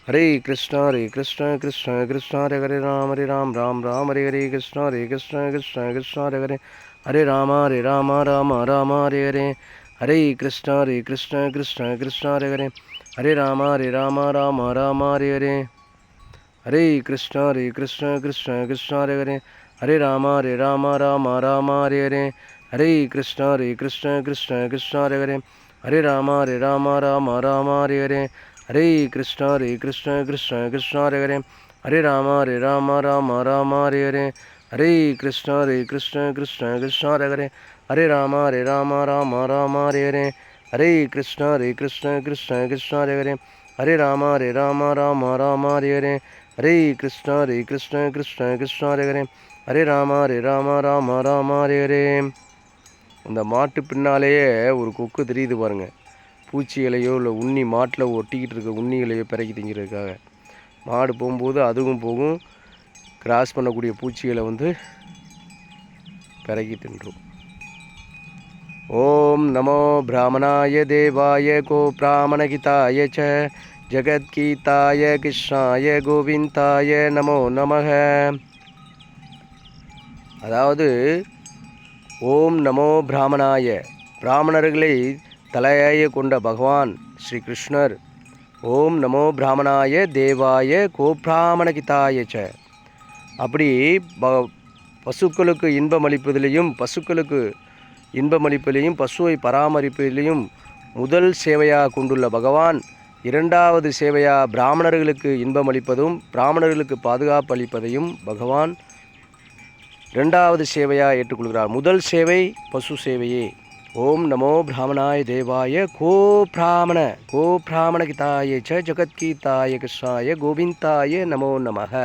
हरे कृष्ण कृष्ण कृष्ण हरे राम राम राम हरे कृष्ण कृष्ण कृष्ण हरे राम राम राम हरे कृष्ण कृष्ण कृष्ण हरे राम राम हरे कृष्ण कृष्ण कृष्ण हरे राम राम हरे कृष्ण कृष्ण कृष्ण हरे राम राम हरे कृष्ण कृष्ण कृष्ण हरे राम राम हरे कृष्ण कृष्ण कृष्ण हरे राम राम हरे कृष्ण कृष्ण कृष्ण हरे राम हरे कृष्ण कृष्ण कृष्ण हरे राम हरे அந்த மாட்டு பின்னாலேயே ஒரு கொக்கு தெரியுது பாருங்க. பூச்சி இலையோ இல்லை உண்ணி மாட்டில் ஒட்டிக்கிட்டு இருக்க உண்ணி இலையோ பிறக்கி திங்கிறதுக்காக மாடு போகும்போது அதுவும் போகும். கிராஸ் பண்ணக்கூடிய பூச்சிகளை வந்து பிறக்கி தின்றும். ஓம் நமோ பிராமணாய தேவாய கோ பிராமணகிதாய ச ஜகத்கீதாய கிருஷ்ணாய கோவிந்தாய நமோ நமக. அதாவது ஓம் நமோ பிராமணாய, பிராமணர்களை தலையாய கொண்ட பகவான் ஸ்ரீ கிருஷ்ணர். ஓம் நமோ பிராமணாய தேவாய கோபிராமணகிதாய ச. அப்படி பசுக்களுக்கு இன்பமளிப்பதிலையும் பசுக்களுக்கு இன்பமளிப்பதிலையும் பசுவை பராமரிப்பதிலையும் முதல் சேவையாக கொண்டுள்ள பகவான் இரண்டாவது சேவையாக பிராமணர்களுக்கு இன்பமளிப்பதும் பிராமணர்களுக்கு பாதுகாப்பு அளிப்பதையும் பகவான் இரண்டாவது சேவையாக ஏற்றுக்கொள்கிறார். முதல் சேவை பசு சேவையே. ஓம் நமோ பிராமணாய தேவாய கோ பிராமணகிதாய ச ஜகத்கீதாய கிருஷ்ணாய கோவிந்தாய நமோ நமக.